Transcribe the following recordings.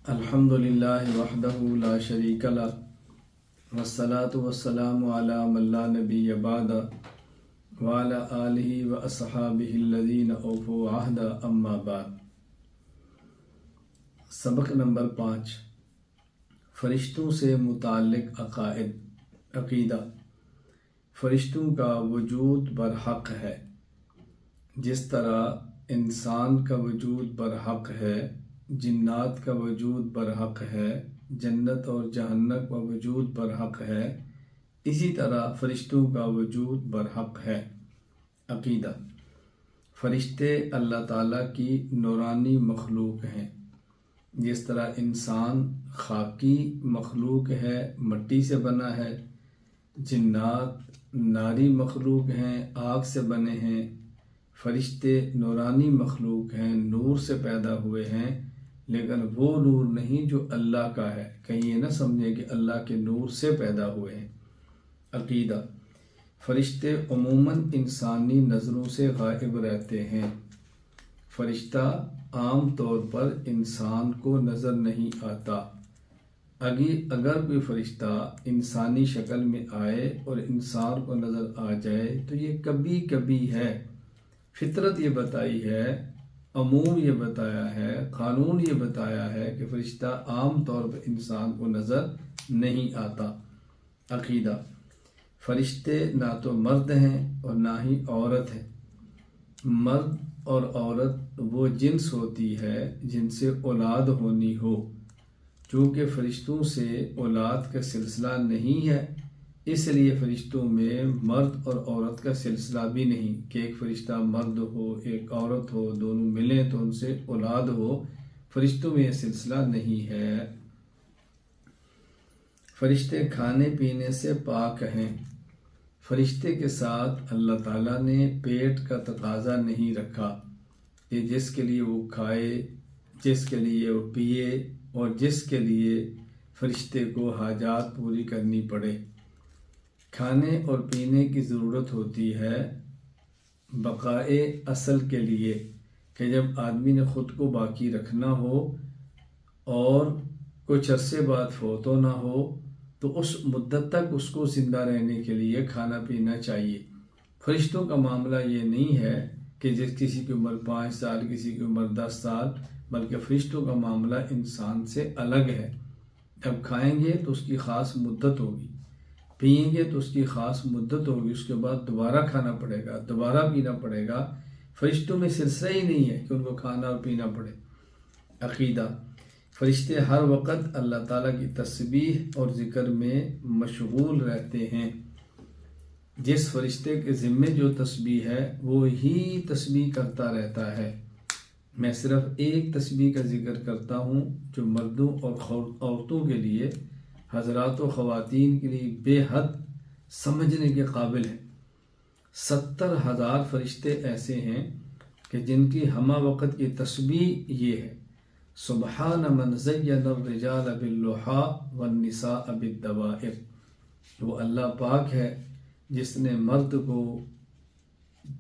الحمدللہ وحدہ لا شریک لہ والصلاة والسلام علی من لا نبی بعدہ وعلی آلہ واصحابہ الذین اوفوا عہدہ اما بعد۔ سبق نمبر 5، فرشتوں سے متعلق عقیدہ۔ فرشتوں کا وجود برحق ہے، جس طرح انسان کا وجود برحق ہے، جنات کا وجود برحق ہے، جنت اور جہنم کا وجود برحق ہے، اسی طرح فرشتوں کا وجود برحق ہے۔ عقیدہ: فرشتے اللہ تعالیٰ کی نورانی مخلوق ہیں، جس طرح انسان خاکی مخلوق ہے، مٹی سے بنا ہے، جنات ناری مخلوق ہیں، آگ سے بنے ہیں، فرشتے نورانی مخلوق ہیں، نور سے پیدا ہوئے ہیں، لیکن وہ نور نہیں جو اللہ کا ہے۔ کہیں یہ نہ سمجھے کہ اللہ کے نور سے پیدا ہوئے ہیں۔ عقیدہ: فرشتے عموماً انسانی نظروں سے غائب رہتے ہیں۔ فرشتہ عام طور پر انسان کو نظر نہیں آتا۔ اگر کوئی فرشتہ انسانی شکل میں آئے اور انسان کو نظر آ جائے تو یہ کبھی کبھی ہے۔ فطرت یہ بتائی ہے، عموم یہ بتایا ہے، قانون یہ بتایا ہے کہ فرشتہ عام طور پر انسان کو نظر نہیں آتا۔ عقیدہ: فرشتے نہ تو مرد ہیں اور نہ ہی عورت ہیں۔ مرد اور عورت وہ جنس ہوتی ہے جن سے اولاد ہونی ہو۔ چونکہ فرشتوں سے اولاد کا سلسلہ نہیں ہے، اس لیے فرشتوں میں مرد اور عورت کا سلسلہ بھی نہیں کہ ایک فرشتہ مرد ہو ایک عورت ہو، دونوں ملیں تو ان سے اولاد ہو۔ فرشتوں میں یہ سلسلہ نہیں ہے۔ فرشتے کھانے پینے سے پاک ہیں۔ فرشتے کے ساتھ اللہ تعالیٰ نے پیٹ کا تقاضا نہیں رکھا کہ جس کے لیے وہ کھائے، جس کے لیے وہ پیے اور جس کے لیے فرشتے کو حاجات پوری کرنی پڑے۔ کھانے اور پینے کی ضرورت ہوتی ہے بقائے اصل کے لیے، کہ جب آدمی نے خود کو باقی رکھنا ہو اور کچھ عرصے بعد فوت نہ ہو تو اس مدت تک اس کو زندہ رہنے کے لیے کھانا پینا چاہیے۔ فرشتوں کا معاملہ یہ نہیں ہے کہ جس کسی کی عمر 5 سال، کسی کی عمر 10 سال، بلکہ فرشتوں کا معاملہ انسان سے الگ ہے۔ جب کھائیں گے تو اس کی خاص مدت ہوگی، پئیں گے تو اس کی خاص مدت ہوگی، اس کے بعد دوبارہ کھانا پڑے گا، دوبارہ پینا پڑے گا۔ فرشتوں میں سلسلہ ہی نہیں ہے کہ ان کو کھانا اور پینا پڑے۔ عقیدہ: فرشتے ہر وقت اللہ تعالیٰ کی تسبیح اور ذکر میں مشغول رہتے ہیں۔ جس فرشتے کے ذمے جو تسبیح ہے وہ ہی تسبیح کرتا رہتا ہے۔ میں صرف ایک تسبیح کا ذکر کرتا ہوں جو مردوں اور عورتوں کے لیے، حضرات و خواتین کے لیے بے حد سمجھنے کے قابل ہے۔ 70,000 فرشتے ایسے ہیں کہ جن کی ہمہ وقت کی تسبیح یہ ہے: سبحان من زین الرجال باللحیٰ والنساء بالدوائر۔ وہ اللہ پاک ہے جس نے مرد کو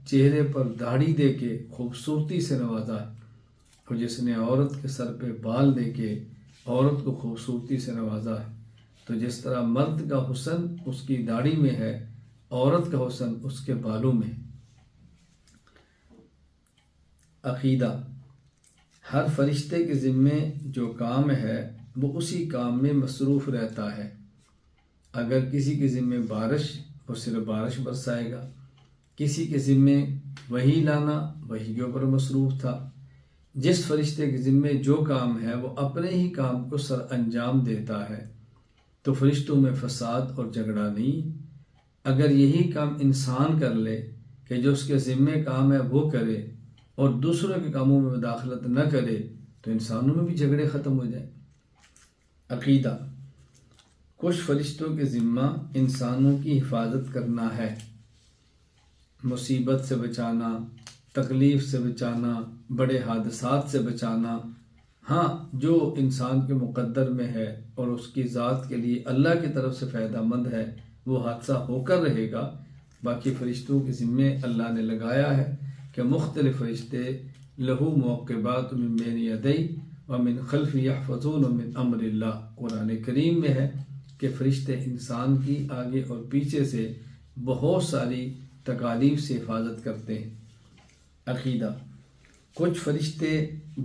چہرے پر داڑھی دے کے خوبصورتی سے نوازا ہے، اور جس نے عورت کے سر پہ بال دے کے عورت کو خوبصورتی سے نوازا ہے۔ تو جس طرح مرد کا حسن اس کی داڑھی میں ہے، عورت کا حسن اس کے بالوں میں ہے۔ عقیدہ: ہر فرشتے کے ذمے جو کام ہے وہ اسی کام میں مصروف رہتا ہے۔ اگر کسی کے ذمے بارش، وہ صرف بارش برسائے گا۔ کسی کے ذمے وحی لانا، وحی کے اوپر مصروف تھا۔ جس فرشتے کے ذمے جو کام ہے وہ اپنے ہی کام کو سر انجام دیتا ہے۔ تو فرشتوں میں فساد اور جھگڑا نہیں۔ اگر یہی کام انسان کر لے کہ جو اس کے ذمے کام ہے وہ کرے اور دوسروں کے کاموں میں مداخلت نہ کرے تو انسانوں میں بھی جھگڑے ختم ہو جائیں۔ عقیدہ: کچھ فرشتوں کے ذمہ انسانوں کی حفاظت کرنا ہے، مصیبت سے بچانا، تکلیف سے بچانا، بڑے حادثات سے بچانا۔ ہاں، جو انسان کے مقدر میں ہے اور اس کی ذات کے لیے اللہ کی طرف سے فائدہ مند ہے وہ حادثہ ہو کر رہے گا۔ باقی فرشتوں کے ذمے اللہ نے لگایا ہے کہ مختلف فرشتے لہو معقبات من بین یدی ومن خلف یحفظون من امر اللہ۔ قرآن کریم میں ہے کہ فرشتے انسان کی آگے اور پیچھے سے بہت ساری تکالیف سے حفاظت کرتے ہیں۔ عقیدہ، کچھ فرشتے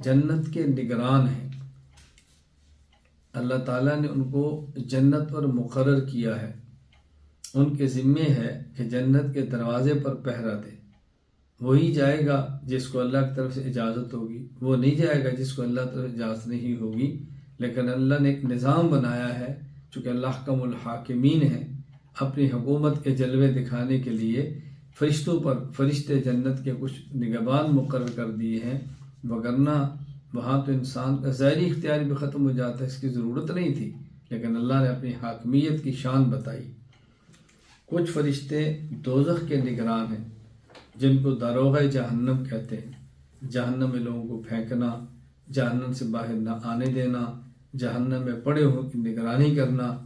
جنت کے نگران ہیں، اللہ تعالیٰ نے ان کو جنت پر مقرر کیا ہے، ان کے ذمے ہے کہ جنت کے دروازے پر پہرا دے۔ وہی جائے گا جس کو اللہ کی طرف سے اجازت ہوگی، وہ نہیں جائے گا جس کو اللہ کی طرف سے اجازت نہیں ہوگی۔ لیکن اللہ نے ایک نظام بنایا ہے، چونکہ اللہ احکم الحاکمین ہے، اپنی حکومت کے جلوے دکھانے کے لیے فرشتوں پر فرشتے جنت کے کچھ نگہبان مقرر کر دیے ہیں، وگرنہ وہاں تو انسان کا ظاہری اختیار بھی ختم ہو جاتا ہے، اس کی ضرورت نہیں تھی، لیکن اللہ نے اپنی حاکمیت کی شان بتائی۔ کچھ فرشتے دوزخ کے نگران ہیں، جن کو داروغہ جہنم کہتے ہیں۔ جہنم میں لوگوں کو پھینکنا، جہنم سے باہر نہ آنے دینا، جہنم میں پڑے ہوں کی نگرانی کرنا،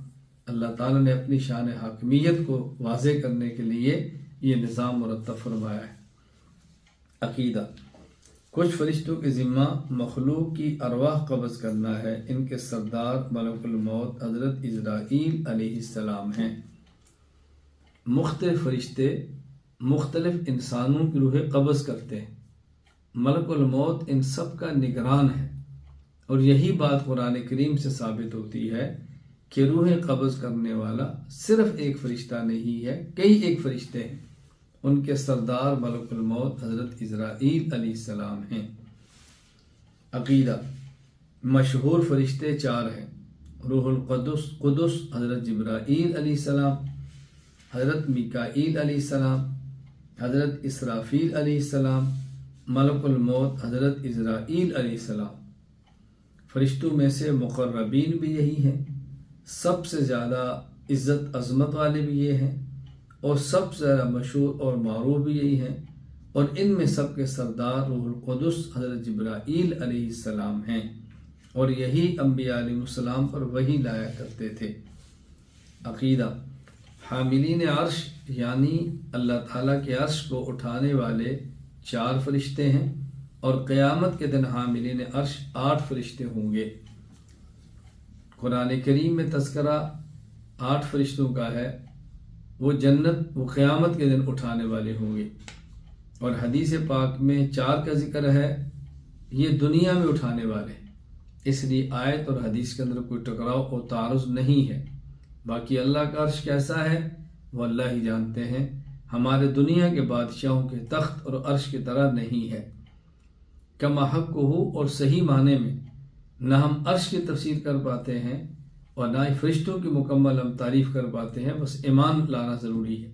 اللہ تعالیٰ نے اپنی شان حاکمیت کو واضح کرنے کے لیے یہ نظام مرتب فرمایا ہے۔ عقیدہ، کچھ فرشتوں کے ذمہ مخلوق کی ارواح قبض کرنا ہے، ان کے سردار ملک الموت حضرت عزرائیل علیہ السلام ہیں۔ مختلف فرشتے مختلف انسانوں کی روحیں قبض کرتے ہیں، ملک الموت ان سب کا نگران ہے، اور یہی بات قرآن کریم سے ثابت ہوتی ہے کہ روحیں قبض کرنے والا صرف ایک فرشتہ نہیں ہے، کئی ایک فرشتے ہیں، ان کے سردار ملک الموت حضرت عزرائیل علیہ السلام ہیں۔ عقیدہ، مشہور فرشتے 4 ہیں: روح القدس حضرت جبرائیل علیہ السلام، حضرت میکائیل علیہ السلام، حضرت اسرافیل علیہ السلام، ملک الموت حضرت عزرائیل علیہ السلام۔ فرشتوں میں سے مقربین بھی یہی ہیں، سب سے زیادہ عزت عظمت والے بھی یہ ہیں، اور سب سے زیادہ مشہور اور معروف بھی یہی ہیں، اور ان میں سب کے سردار روح القدس حضرت جبرائیل علیہ السلام ہیں، اور یہی انبیاء علیہ السلام پر وحی لایا کرتے تھے۔ عقیدہ، حاملین عرش یعنی اللہ تعالیٰ کے عرش کو اٹھانے والے 4 فرشتے ہیں، اور قیامت کے دن حاملین عرش 8 فرشتے ہوں گے۔ قرآن کریم میں تذکرہ 8 فرشتوں کا ہے، وہ قیامت کے دن اٹھانے والے ہوں گے، اور حدیث پاک میں 4 کا ذکر ہے، یہ دنیا میں اٹھانے والے، اس لیے آیت اور حدیث کے اندر کوئی ٹکراؤ اور تعارض نہیں ہے۔ باقی اللہ کا عرش کیسا ہے وہ اللہ ہی جانتے ہیں، ہمارے دنیا کے بادشاہوں کے تخت اور عرش کی طرح نہیں ہے۔ کما حق کو ہو، اور صحیح معنی میں نہ ہم عرش کی تفسیر کر پاتے ہیں اور نہ ہی فرشتوں کی مکمل ہم تعریف کر پاتے ہیں، بس ایمان لانا ضروری ہے۔